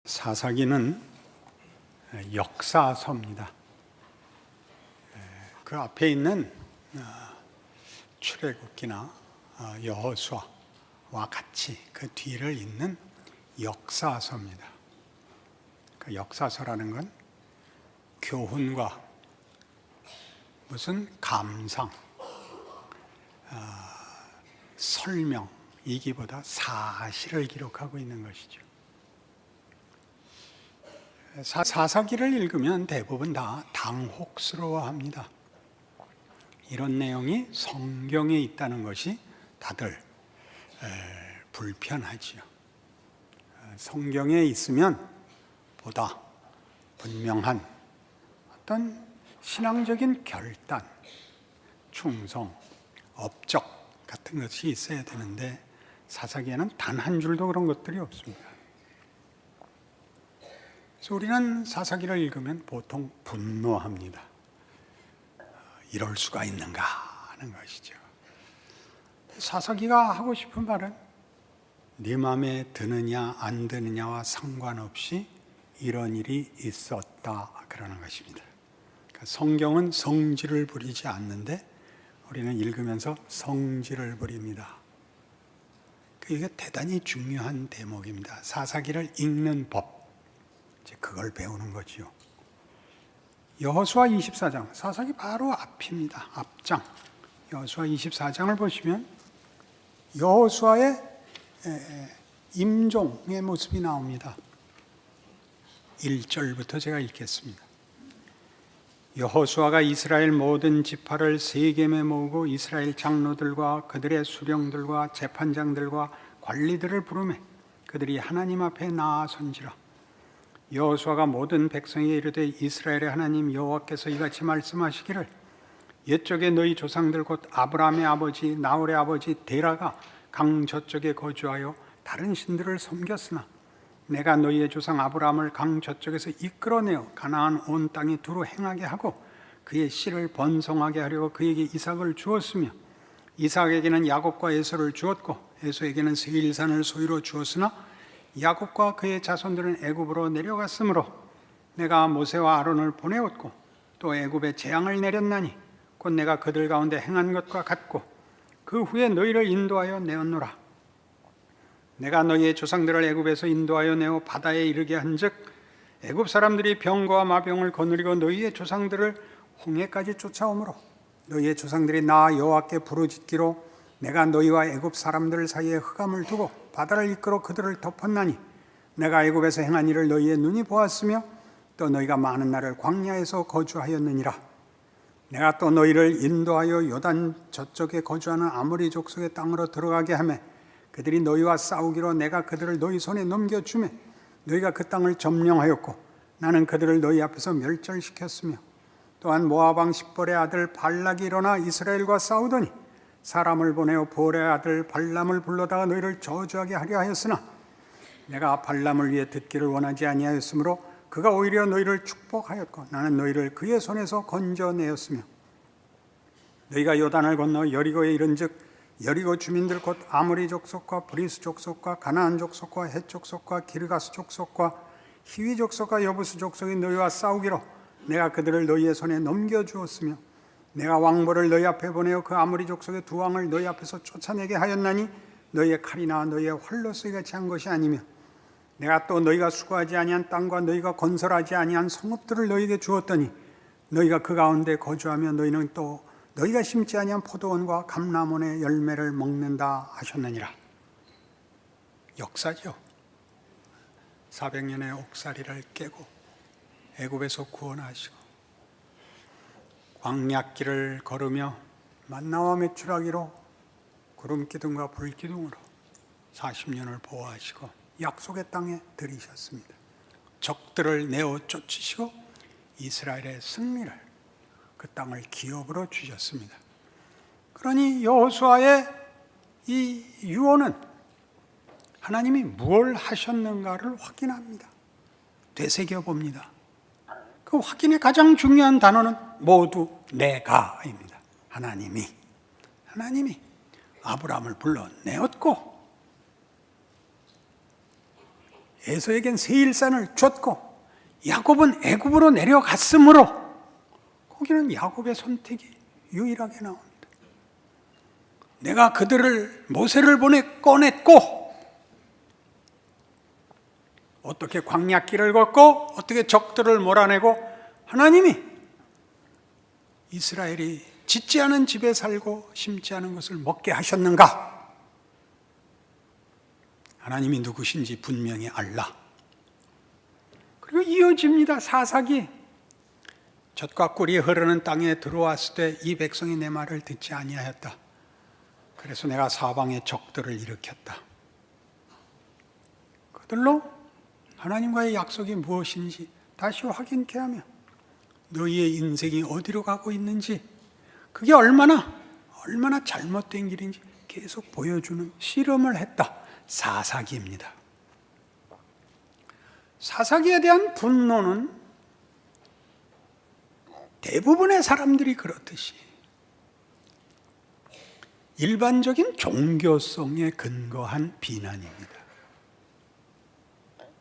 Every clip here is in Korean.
사사기는 역사서입니다. 그 앞에 있는 출애굽기나 여호수아와 같이 그 뒤를 잇는 역사서입니다. 그 역사서라는 건 교훈과 무슨 감상, 설명이기보다 사실을 기록하고 있는 것이죠. 사사기를 읽으면 대부분 다 당혹스러워합니다. 이런 내용이 성경에 있다는 것이 다들 불편하지요. 성경에 있으면 보다 분명한 어떤 신앙적인 결단, 충성, 업적 같은 것이 있어야 되는데 사사기에는 단 한 줄도 그런 것들이 없습니다. 그래서 우리는 사사기를 읽으면 보통 분노합니다. 이럴 수가 있는가 하는 것이죠. 사사기가 하고 싶은 말은 네 마음에 드느냐 안 드느냐와 상관없이 이런 일이 있었다 그러는 것입니다. 그러니까 성경은 성질을 부리지 않는데 우리는 읽으면서 성질을 부립니다. 이게 대단히 중요한 대목입니다. 사사기를 읽는 법, 그걸 배우는 거지요. 여호수아 24장, 사사기 바로 앞입니다. 앞장. 여호수아 24장을 보시면 여호수아의 임종의 모습이 나옵니다. 1절부터 제가 읽겠습니다. 여호수아가 이스라엘 모든 지파를 세겜에 모으고 이스라엘 장로들과 그들의 수령들과 재판장들과 관리들을 부르매 그들이 하나님 앞에 나아선지라. 여호수아가 모든 백성에게 이르되 이스라엘의 하나님 여호와께서 이같이 말씀하시기를 옛적에 너희 조상들 곧 아브라함의 아버지 나홀의 아버지 데라가 강 저쪽에 거주하여 다른 신들을 섬겼으나 내가 너희의 조상 아브라함을 강 저쪽에서 이끌어내어 가나안 온 땅에 두루 행하게 하고 그의 씨를 번성하게 하려고 그에게 이삭을 주었으며 이삭에게는 야곱과 에서를 주었고 에서에게는 세일산을 소유로 주었으나 야곱과 그의 자손들은 애굽으로 내려갔으므로 내가 모세와 아론을 보내었고 또 애굽에 재앙을 내렸나니 곧 내가 그들 가운데 행한 것과 같고 그 후에 너희를 인도하여 내었노라. 내가 너희의 조상들을 애굽에서 인도하여 내어 바다에 이르게 한즉 애굽 사람들이 병과 마병을 거느리고 너희의 조상들을 홍해까지 쫓아오므로 너희의 조상들이 나 여호와께 부르짖기로 내가 너희와 애굽 사람들 사이에 흑암을 두고 바다를 이끌어 그들을 덮었나니 내가 애굽에서 행한 일을 너희의 눈이 보았으며 또 너희가 많은 날을 광야에서 거주하였느니라. 내가 또 너희를 인도하여 요단 저쪽에 거주하는 아모리 족속의 땅으로 들어가게 하매 그들이 너희와 싸우기로 내가 그들을 너희 손에 넘겨주매 너희가 그 땅을 점령하였고 나는 그들을 너희 앞에서 멸절시켰으며 또한 모압 왕 십볼의 아들 발락이 일어나 이스라엘과 싸우더니 사람을 보내어 볼의 아들 발람을 불러다가 너희를 저주하게 하려 하였으나 내가 발람을 위해 듣기를 원하지 아니하였으므로 그가 오히려 너희를 축복하였고 나는 너희를 그의 손에서 건져내었으며 너희가 요단을 건너 여리고에 이른즉 여리고 주민들 곧 아모리 족속과 브리스 족속과 가나안 족속과 헷 족속과 기르가스 족속과 히위 족속과 여부스 족속이 너희와 싸우기로 내가 그들을 너희의 손에 넘겨주었으며 내가 왕보를 너희 앞에 보내어 그 아모리 족속의 두 왕을 너희 앞에서 쫓아내게 하였나니 너희의 칼이나 너희의 활로 쓰이같이 한 것이 아니며 내가 또 너희가 수고하지 아니한 땅과 너희가 건설하지 아니한 성읍들을 너희에게 주었더니 너희가 그 가운데 거주하며 너희는 또 너희가 심지 아니한 포도원과 감람원의 열매를 먹는다 하셨느니라. 역사죠. 400년의 옥살이를 깨고 애굽에서 구원하시고 광야길을 걸으며 만나와 메추라기로 구름기둥과 불기둥으로 40년을 보호하시고 약속의 땅에 들이셨습니다. 적들을 내어 쫓으시고 이스라엘의 승리를 그 땅을 기업으로 주셨습니다. 그러니 여호수아의 이 유언은 하나님이 무엇을 하셨는가를 확인합니다. 되새겨 봅니다. 그 확인의 가장 중요한 단어는 모두 내가입니다. 하나님이 아브라함을 불러내었고 에서에겐 세일산을 줬고 야곱은 애굽으로 내려갔으므로 거기는 야곱의 선택이 유일하게 나옵니다. 내가 그들을 모세를 보내 꺼냈고 어떻게 광야길을 걷고 어떻게 적들을 몰아내고 하나님이 이스라엘이 짓지 않은 집에 살고 심지 않은 것을 먹게 하셨는가? 하나님이 누구신지 분명히 알라. 그리고 이어집니다. 사사기. 젖과 꿀이 흐르는 땅에 들어왔을 때 이 백성이 내 말을 듣지 아니하였다. 그래서 내가 사방에 적들을 일으켰다. 그들로 하나님과의 약속이 무엇인지 다시 확인케 하며 너희의 인생이 어디로 가고 있는지 그게 얼마나 잘못된 길인지 계속 보여주는 실험을 했다. 사사기입니다. 사사기에 대한 분노는 대부분의 사람들이 그렇듯이 일반적인 종교성에 근거한 비난입니다.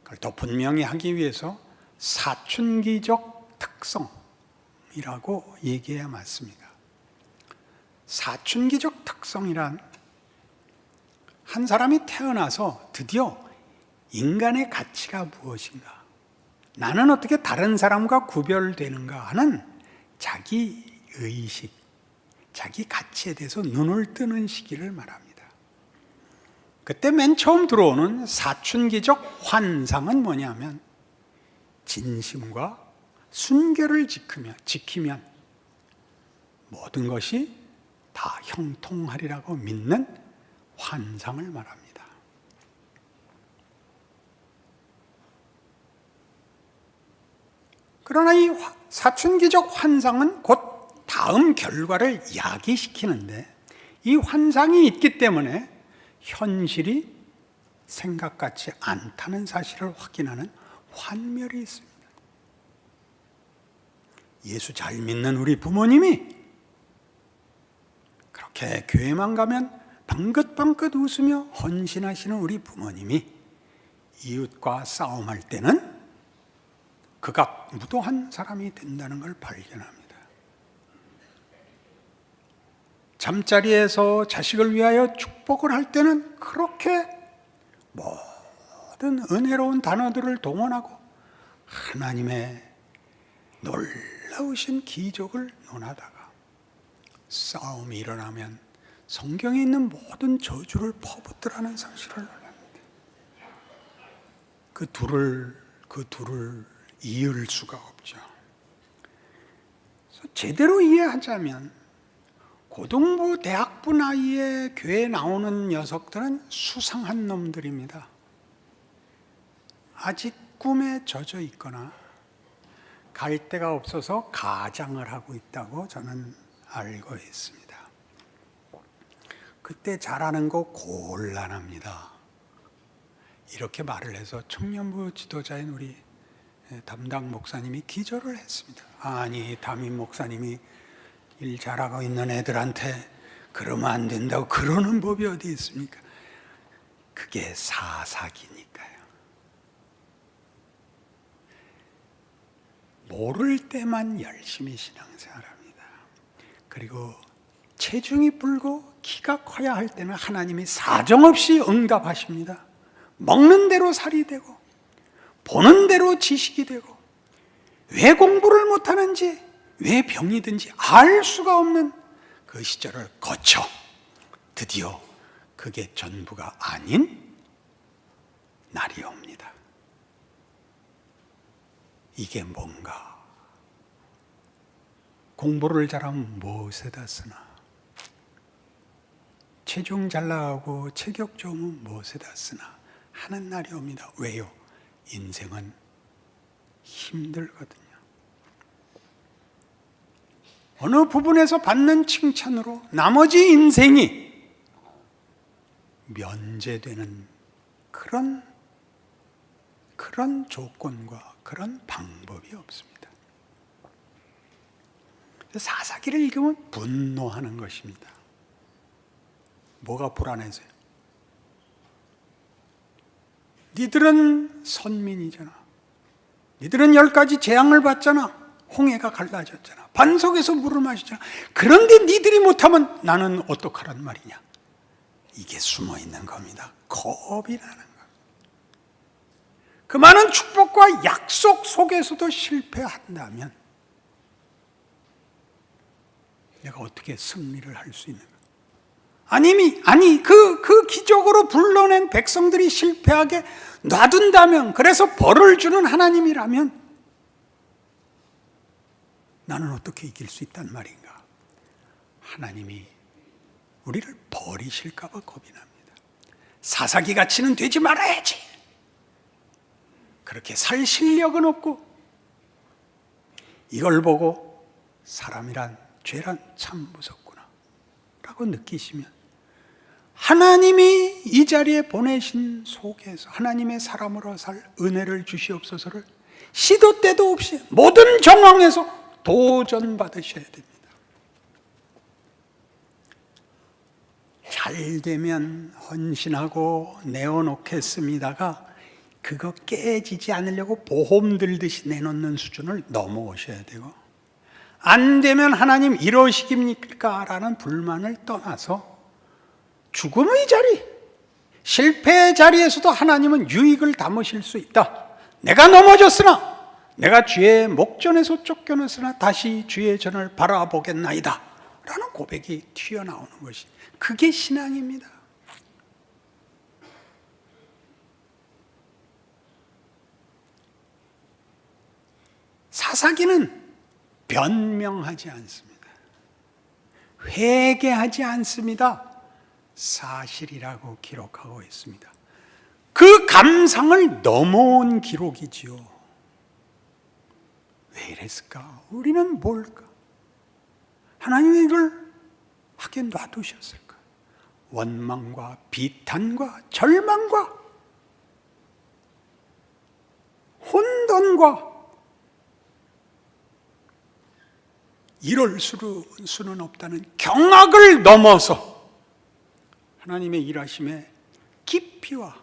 그걸 더 분명히 하기 위해서 사춘기적 특성이라고 얘기해야 맞습니다. 사춘기적 특성이란 한 사람이 태어나서 드디어 인간의 가치가 무엇인가, 나는 어떻게 다른 사람과 구별되는가 하는 자기 의식, 자기 가치에 대해서 눈을 뜨는 시기를 말합니다. 그때 맨 처음 들어오는 사춘기적 환상은 뭐냐면 진심과 순결을 지키면 모든 것이 다 형통하리라고 믿는 환상을 말합니다. 그러나 이 사춘기적 환상은 곧 다음 결과를 야기시키는데 이 환상이 있기 때문에 현실이 생각 같지 않다는 사실을 확인하는 환멸이 있습니다. 예수 잘 믿는 우리 부모님이 그렇게 교회만 가면 방긋방긋 웃으며 헌신하시는 우리 부모님이 이웃과 싸움할 때는 극악무도한 사람이 된다는 걸 발견합니다. 잠자리에서 자식을 위하여 축복을 할 때는 그렇게 모든 은혜로운 단어들을 동원하고 하나님의 놀라우신 기적을 논하다가 싸움이 일어나면 성경에 있는 모든 저주를 퍼붓더라는 사실을 논합니다. 그 둘을 이을 수가 없죠. 그래서 제대로 이해하자면 고등부, 대학부 나이에 교회에 나오는 녀석들은 수상한 놈들입니다. 아직 꿈에 젖어 있거나 갈 데가 없어서 가장을 하고 있다고 저는 알고 있습니다. 그때 잘하는 거 곤란합니다. 이렇게 말을 해서 청년부 지도자인 우리 담당 목사님이 기절을 했습니다. 아니, 담임 목사님이 일 잘하고 있는 애들한테 그러면 안 된다고 그러는 법이 어디 있습니까? 그게 사사기니까요. 모를 때만 열심히 신앙생활합니다. 그리고 체중이 불고 키가 커야 할 때는 하나님이 사정없이 응답하십니다. 먹는 대로 살이 되고 보는 대로 지식이 되고 왜 공부를 못하는지 왜 병이 든지 알 수가 없는 그 시절을 거쳐 드디어 그게 전부가 아닌 날이 옵니다. 이게 뭔가? 공부를 잘하면 무엇에다 쓰나? 체중 잘 나가고 체격 좋으면 무엇에다 쓰나? 하는 날이 옵니다. 왜요? 인생은 힘들거든요. 어느 부분에서 받는 칭찬으로 나머지 인생이 면제되는 그런 조건과 그런 방법이 없습니다. 사사기를 읽으면 분노하는 것입니다. 뭐가 불안해서요? 니들은 선민이잖아. 니들은 10가지 재앙을 받잖아. 홍해가 갈라졌잖아. 반석에서 물을 마시잖아. 그런데 니들이 못하면 나는 어떡하란 말이냐. 이게 숨어있는 겁니다. 겁이 나는 거예요. 그 많은 축복과 약속 속에서도 실패한다면 내가 어떻게 승리를 할 수 있는 거야? 그 기적으로 불러낸 백성들이 실패하게 놔둔다면, 그래서 벌을 주는 하나님이라면 나는 어떻게 이길 수 있단 말인가? 하나님이 우리를 버리실까 봐 겁이 납니다. 사사기 같이는 되지 말아야지. 그렇게 살 실력은 없고, 이걸 보고 사람이란, 죄란 참 무섭구나 라고 느끼시면 하나님이 이 자리에 보내신 속에서 하나님의 사람으로 살 은혜를 주시옵소서를 시도 때도 없이 모든 정황에서 도전받으셔야 됩니다. 잘 되면 헌신하고 내어놓겠습니다가 그거 깨지지 않으려고 보험 들듯이 내놓는 수준을 넘어오셔야 되고, 안 되면 하나님 이러시깁니까? 라는 불만을 떠나서 죽음의 자리, 실패의 자리에서도 하나님은 유익을 담으실 수 있다. 내가 넘어졌으나, 내가 주의 목전에서 쫓겨났으나 다시 주의 전을 바라보겠나이다 라는 고백이 튀어나오는 것이, 그게 신앙입니다. 사사기는 변명하지 않습니다. 회개하지 않습니다. 사실이라고 기록하고 있습니다. 그 감상을 넘어온 기록이지요. 왜 이랬을까? 우리는 뭘까? 하나님이 이걸 하게 놔두셨을까? 원망과 비탄과 절망과 혼돈과 이럴 수는 없다는 경악을 넘어서 하나님의 일하심의 깊이와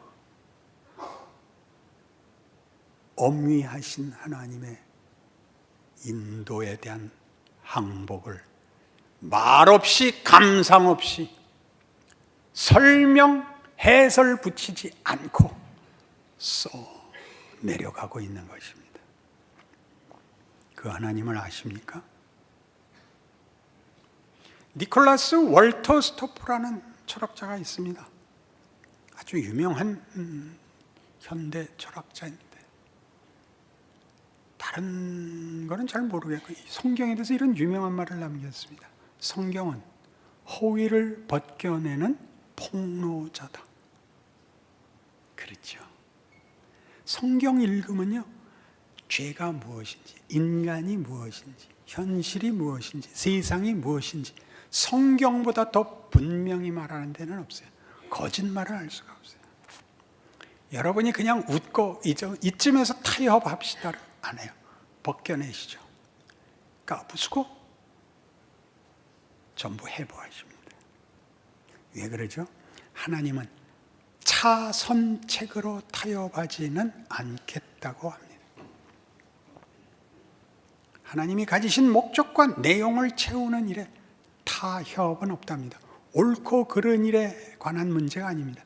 엄위하신 하나님의 인도에 대한 항복을 말없이, 감상 없이, 설명, 해설 붙이지 않고 써 내려가고 있는 것입니다. 그 하나님을 아십니까? 니콜라스 월터 스토프라는 철학자가 있습니다. 아주 유명한 현대 철학자인데, 다른 거는 잘 모르겠고 성경에 대해서 이런 유명한 말을 남겼습니다. 성경은 허위를 벗겨내는 폭로자다. 그렇죠. 성경 읽으면요, 죄가 무엇인지, 인간이 무엇인지, 현실이 무엇인지, 세상이 무엇인지 성경보다 더 분명히 말하는 데는 없어요. 거짓말을 할 수가 없어요. 여러분이 그냥 웃고 이쯤에서 타협합시다를 안 해요. 벗겨내시죠. 까부수고 전부 해부하십니다. 왜 그러죠? 하나님은 차선책으로 타협하지는 않겠다고 합니다. 하나님이 가지신 목적과 내용을 채우는 일에 타협은 없답니다. 옳고 그른 일에 관한 문제가 아닙니다.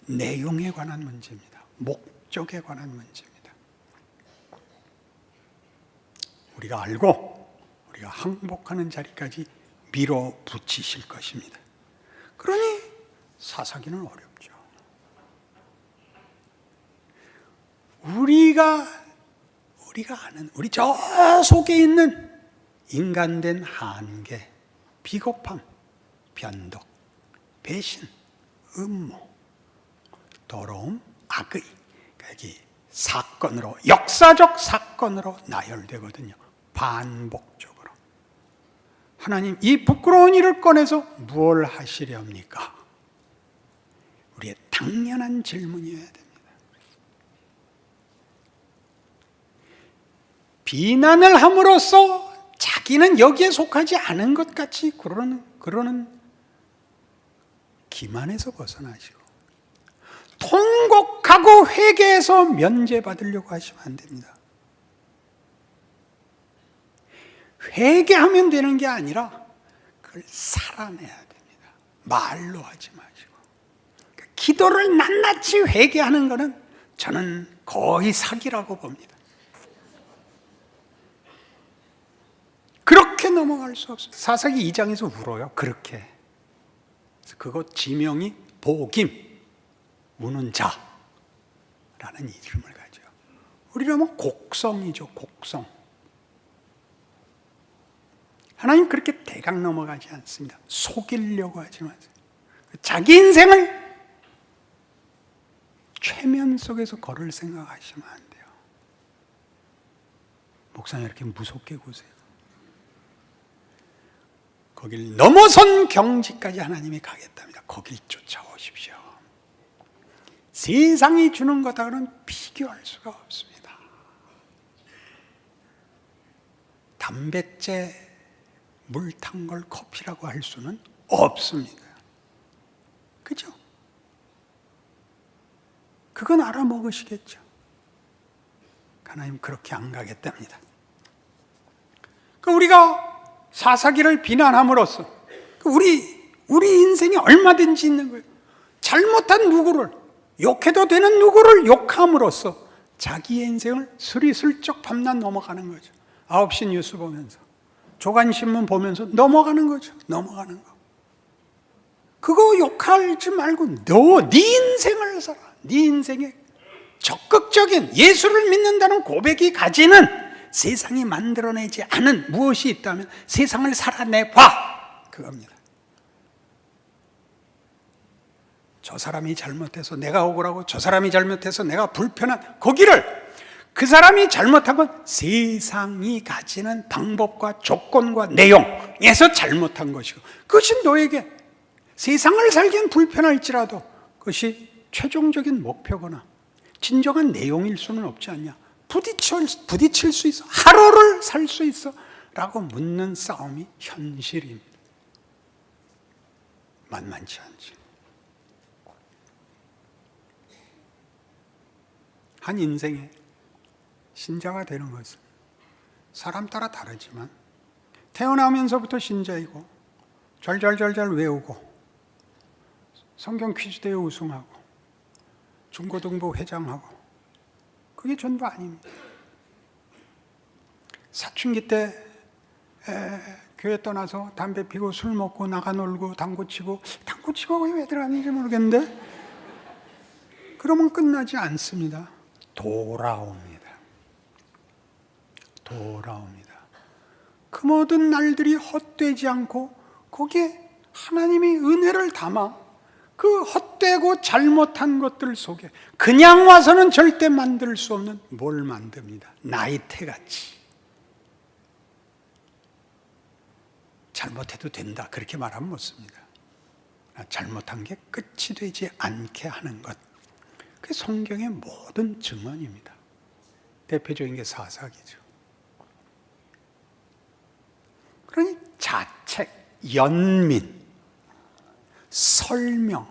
내용에 관한 문제입니다. 목적에 관한 문제입니다. 우리가 알고 우리가 항복하는 자리까지 밀어붙이실 것입니다. 그러니 사사기는 어렵죠. 우리가 아는, 우리 저 속에 있는 인간된 한계, 비겁함, 변덕, 배신, 음모, 더러움, 악의, 여기 사건으로, 역사적 사건으로 나열되거든요. 반복적으로. 하나님, 이 부끄러운 일을 꺼내서 무엇을 하시렵니까? 우리의 당연한 질문이어야 됩니다. 비난을 함으로써 자기는 여기에 속하지 않은 것 같이 그러는 기만에서 벗어나시고, 통곡하고 회개해서 면제받으려고 하시면 안 됩니다. 회개하면 되는 게 아니라 그걸 살아내야 됩니다. 말로 하지 마시고. 그러니까 기도를 낱낱이 회개하는 것은 저는 거의 사기라고 봅니다. 그렇게 넘어갈 수 없어요. 사사기 2장에서 울어요. 그렇게. 그래서 그거 지명이 복임, 우는 자라는 이름을 가져요. 우리라면 곡성이죠. 곡성. 하나님 그렇게 대강 넘어가지 않습니다. 속이려고 하지 마세요. 자기 인생을 최면 속에서 걸을 생각하시면 안 돼요. 목사님 이렇게 무섭게 구세요. 거길 넘어선 경지까지 하나님이 가겠답니다. 거길 쫓아오십시오. 세상이 주는 것하고는 비교할 수가 없습니다. 단백질 물 탄 걸 커피라고 할 수는 없습니다. 그죠? 그건 알아먹으시겠죠. 하나님 그렇게 안 가겠답니다. 우리가 사사기를 비난함으로써 우리 인생이 얼마든지 있는 거예요. 잘못한 누구를, 욕해도 되는 누구를 욕함으로써 자기의 인생을 스리슬쩍 밤낮 넘어가는 거죠. 9시 뉴스 보면서, 조간신문 보면서 넘어가는 거죠. 넘어가는 거. 그거 욕하지 말고 네 인생을 살아. 네 인생에 적극적인 예수를 믿는다는 고백이 가지는 세상이 만들어내지 않은 무엇이 있다면 세상을 살아내봐. 그겁니다. 저 사람이 잘못해서 내가 억울하고 저 사람이 잘못해서 내가 불편한 거기를 그 사람이 잘못한 건 세상이 가지는 방법과 조건과 내용에서 잘못한 것이고 그것이 너에게 세상을 살기엔 불편할지라도 그것이 최종적인 목표거나 진정한 내용일 수는 없지 않냐. 부딪힐 수 있어. 하루를 살 수 있어. 라고 묻는 싸움이 현실입니다. 만만치 않지. 한 인생에 신자가 되는 것은 사람 따라 다르지만 태어나면서부터 신자이고 절절절절 외우고 성경 퀴즈대회 우승하고 중고등부 회장하고 그게 전부 아닙니다. 사춘기 때 교회 떠나서 담배 피고 술 먹고 나가 놀고 당구 치고 왜 들어갔는지 모르겠는데 그러면 끝나지 않습니다. 돌아옵니다. 그 모든 날들이 헛되지 않고 거기에 하나님이 은혜를 담아 그 헛되고 잘못한 것들 속에 그냥 와서는 절대 만들 수 없는 뭘 만듭니다. 나이테같이. 잘못해도 된다 그렇게 말하면 못 씁니다. 잘못한 게 끝이 되지 않게 하는 것. 그게 성경의 모든 증언입니다. 대표적인 게 사사기죠. 그러니 자책, 연민, 설명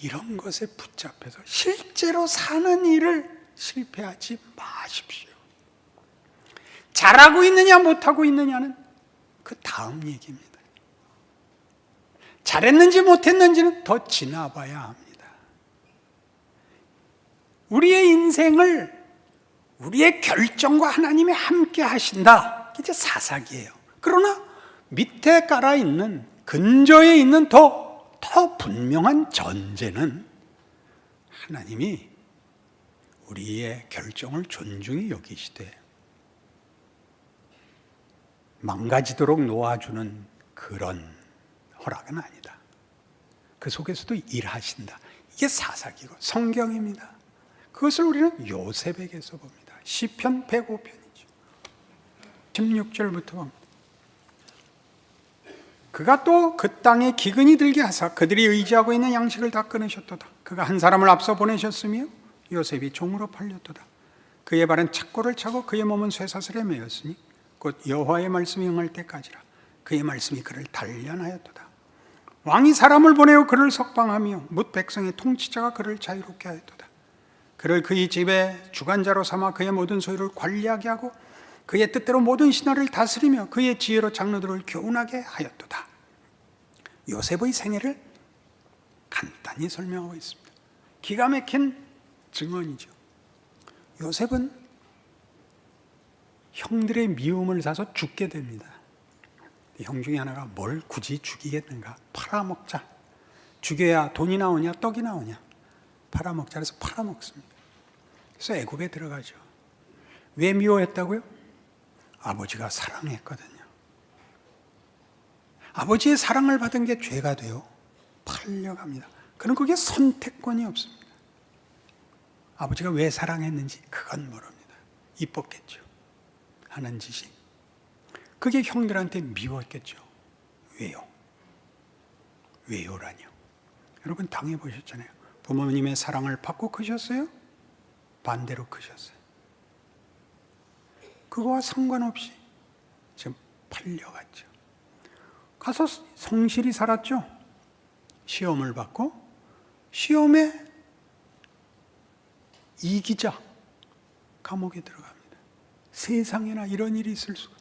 이런 것에 붙잡혀서 실제로 사는 일을 실패하지 마십시오. 잘하고 있느냐 못하고 있느냐는 그 다음 얘기입니다. 잘했는지 못했는지는 더 지나봐야 합니다. 우리의 인생을 우리의 결정과 하나님이 함께 하신다. 이게 사사기예요. 그러나 밑에 깔아있는 근저에 있는 더 분명한 전제는 하나님이 우리의 결정을 존중히 여기시되 망가지도록 놓아주는 그런 허락은 아니다. 그 속에서도 일하신다. 이게 사사기고 성경입니다. 그것을 우리는 요셉에게서 봅니다. 시편 105편이죠. 16절부터 봅니다. 그가 또 그 땅에 기근이 들게 하사 그들이 의지하고 있는 양식을 다 끊으셨도다. 그가 한 사람을 앞서 보내셨으며 요셉이 종으로 팔렸도다. 그의 발은 착고를 차고 그의 몸은 쇠사슬에 매였으니 곧 여호와의 말씀이 응할 때까지라. 그의 말씀이 그를 단련하였도다. 왕이 사람을 보내어 그를 석방하며 뭇 백성의 통치자가 그를 자유롭게 하였도다. 그를 그의 집에 주관자로 삼아 그의 모든 소유를 관리하게 하고 그의 뜻대로 모든 신하를 다스리며 그의 지혜로 장로들을 교훈하게 하였도다. 요셉의 생애를 간단히 설명하고 있습니다. 기가 막힌 증언이죠. 요셉은 형들의 미움을 사서 죽게 됩니다. 형 중에 하나가 뭘 굳이 죽이겠는가? 팔아먹자. 죽여야 돈이 나오냐 떡이 나오냐? 팔아먹자 해서 팔아먹습니다. 그래서 애굽에 들어가죠. 왜 미워했다고요? 아버지가 사랑했거든요. 아버지의 사랑을 받은 게 죄가 돼요. 팔려갑니다. 그럼 그게 선택권이 없습니다. 아버지가 왜 사랑했는지 그건 모릅니다. 이뻤겠죠. 하는 짓이. 그게 형들한테 미웠겠죠. 왜요? 왜요라뇨? 여러분 당해보셨잖아요. 부모님의 사랑을 받고 크셨어요? 반대로 크셨어요? 그거와 상관없이 지금 팔려갔죠. 가서 성실히 살았죠. 시험을 받고 시험에 이기자 감옥에 들어갑니다. 세상에나 이런 일이 있을 수가.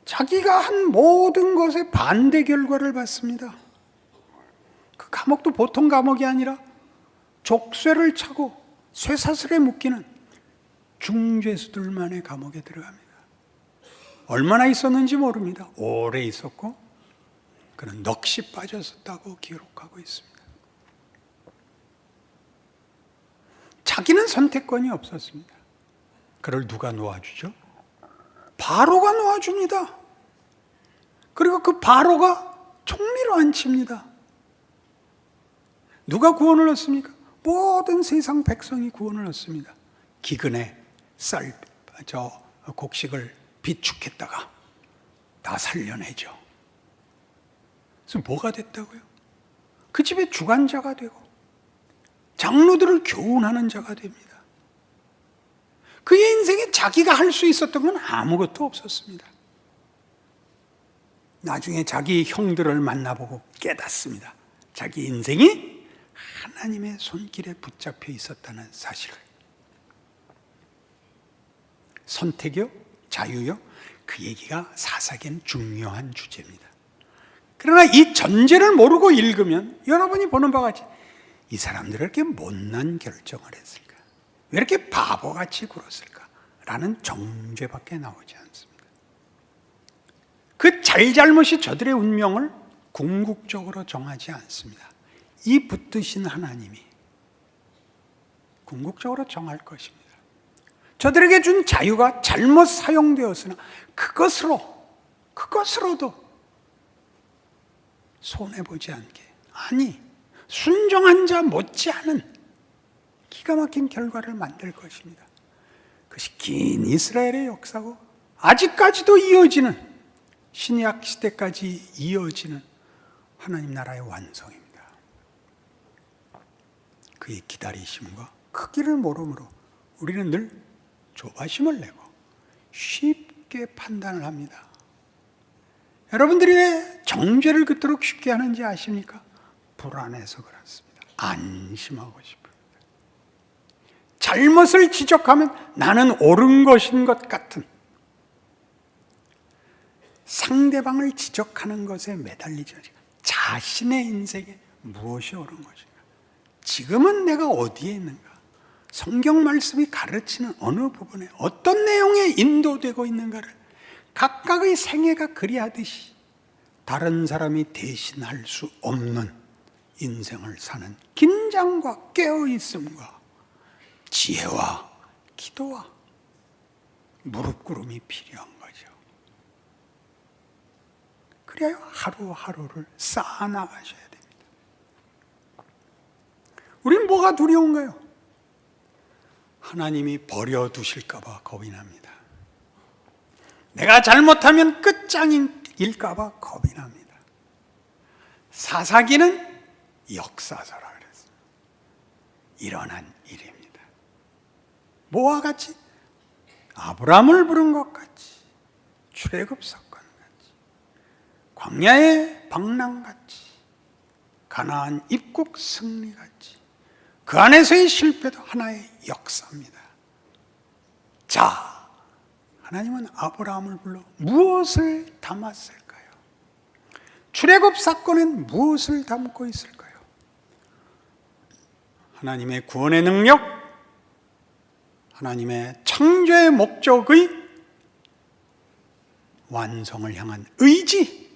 자기가 한 모든 것에 반대 결과를 받습니다. 그 감옥도 보통 감옥이 아니라 족쇄를 차고 쇠사슬에 묶이는 중죄수들만의 감옥에 들어갑니다. 얼마나 있었는지 모릅니다. 오래 있었고 그는 넋이 빠졌었다고 기록하고 있습니다. 자기는 선택권이 없었습니다. 그를 누가 놓아주죠? 바로가 놓아줍니다. 그리고 그 바로가 총리로 앉힙니다. 누가 구원을 얻습니까? 모든 세상 백성이 구원을 얻습니다. 기근에 곡식을 비축했다가 다 살려내죠. 그래서 뭐가 됐다고요? 그 집의 주관자가 되고 장로들을 교훈하는 자가 됩니다. 그의 인생에 자기가 할 수 있었던 건 아무것도 없었습니다. 나중에 자기 형들을 만나보고 깨닫습니다. 자기 인생이 하나님의 손길에 붙잡혀 있었다는 사실을. 선택이요? 자유요? 그 얘기가 사사기엔 중요한 주제입니다. 그러나 이 전제를 모르고 읽으면 여러분이 보는 바와 같이 이 사람들은 이렇게 못난 결정을 했을까? 왜 이렇게 바보같이 굴었을까? 라는 정죄밖에 나오지 않습니다. 그 잘잘못이 저들의 운명을 궁극적으로 정하지 않습니다. 이 붙드신 하나님이 궁극적으로 정할 것입니다. 저들에게 준 자유가 잘못 사용되었으나 그것으로도 손해보지 않게, 아니 순종한 자 못지않은 기가 막힌 결과를 만들 것입니다. 그것이 긴 이스라엘의 역사고 아직까지도 이어지는, 신약 시대까지 이어지는 하나님 나라의 완성입니다. 그의 기다리심과 크기를 모르므로 우리는 늘 조바심을 내고 쉽게 판단을 합니다. 여러분들이 왜 정죄를 그토록 쉽게 하는지 아십니까? 불안해서 그렇습니다. 안심하고 싶습니다. 잘못을 지적하면 나는 옳은 것인 것 같은, 상대방을 지적하는 것에 매달리죠. 자신의 인생에 무엇이 옳은 것인가? 지금은 내가 어디에 있는가? 성경 말씀이 가르치는 어느 부분에 어떤 내용에 인도되고 있는가를 각각의 생애가 그리하듯이 다른 사람이 대신할 수 없는 인생을 사는 긴장과 깨어있음과 지혜와 기도와 무릎 꿇음이 필요한 거죠. 그래야 하루하루를 쌓아나가셔야 됩니다. 우린 뭐가 두려운가요? 하나님이 버려두실까 봐 겁이 납니다. 내가 잘못하면 끝장일까 봐 겁이 납니다. 사사기는 역사서라 그랬어요. 일어난 일입니다. 뭐와 같이? 아브라함을 부른 것 같이, 출애굽 사건 같이, 광야의 방랑같이, 가나안 입국 승리같이 그 안에서의 실패도 하나의 역사입니다. 자, 하나님은 아브라함을 불러 무엇을 담았을까요? 출애굽 사건은 무엇을 담고 있을까요? 하나님의 구원의 능력, 하나님의 창조의 목적의 완성을 향한 의지,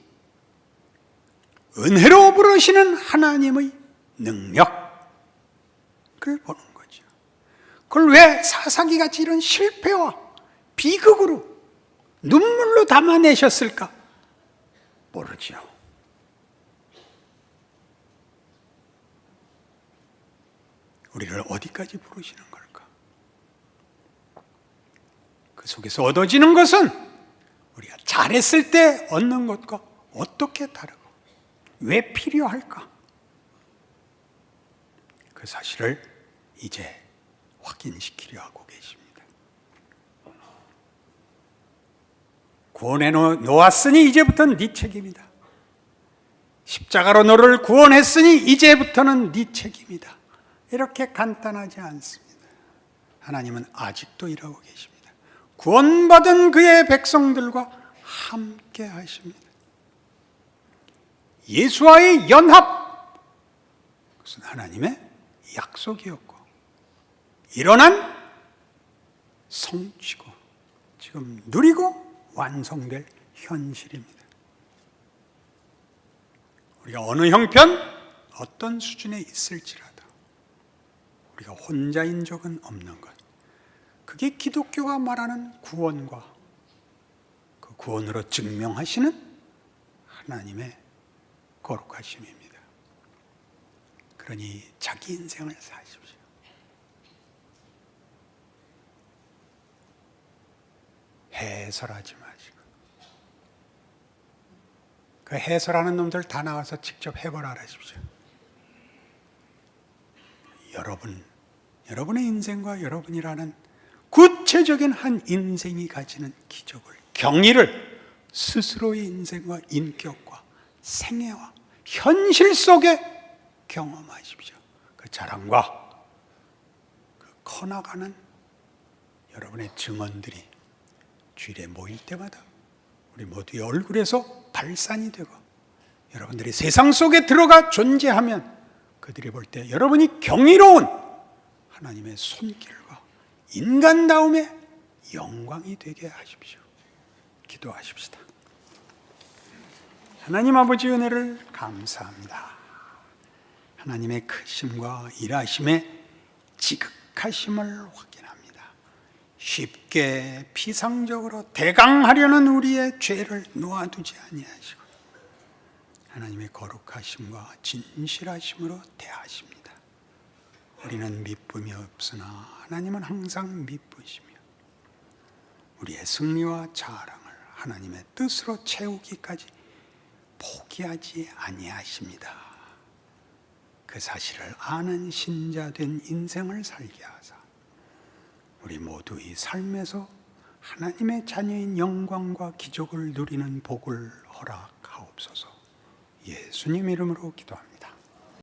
은혜로 부르시는 하나님의 능력, 그걸 보는 거죠. 그걸 왜 사사기같이 이런 실패와 비극으로 눈물로 담아내셨을까? 모르죠. 우리를 어디까지 부르시는 걸까? 그 속에서 얻어지는 것은 우리가 잘했을 때 얻는 것과 어떻게 다르고 왜 필요할까? 그 사실을 이제 확인시키려 하고 계십니다. 구원해 놓았으니 이제부터는 네 책임이다. 십자가로 너를 구원했으니 이제부터는 네 책임이다. 이렇게 간단하지 않습니다. 하나님은 아직도 이러고 계십니다. 구원받은 그의 백성들과 함께 하십니다. 예수와의 연합, 그것은 하나님의 약속이었고 일어난 성취고 지금 누리고 완성될 현실입니다. 우리가 어느 형편, 어떤 수준에 있을지라도 우리가 혼자인 적은 없는 것, 그게 기독교가 말하는 구원과 그 구원으로 증명하시는 하나님의 거룩하심입니다. 그러니 자기 인생을 사십시오. 해설하지 마시고, 그 해설하는 놈들 다 나와서 직접 해보라 하십시오. 여러분의 인생과 여러분이라는 구체적인 한 인생이 가지는 기적을, 경의를 스스로의 인생과 인격과 생애와 현실 속에 경험하십시오. 그 자랑과 그 커나가는 여러분의 증언들이 주일에 모일 때마다 우리 모두의 얼굴에서 발산이 되고, 여러분들이 세상 속에 들어가 존재하면 그들이 볼 때 여러분이 경이로운 하나님의 손길과 인간다움의 영광이 되게 하십시오. 기도하십시다. 하나님 아버지 은혜를 감사합니다. 하나님의 크심과 일하심의 지극하심을 확인합니다. 쉽게 피상적으로 대강하려는 우리의 죄를 놓아두지 아니하시고 하나님의 거룩하심과 진실하심으로 대하십니다. 우리는 미쁨이 없으나 하나님은 항상 미쁘시며 우리의 승리와 자랑을 하나님의 뜻으로 채우기까지 포기하지 아니하십니다. 그 사실을 아는 신자된 인생을 살게 하사 우리 모두의 삶에서 하나님의 자녀인 영광과 기적을 누리는 복을 허락하옵소서. 예수님 이름으로 기도합니다.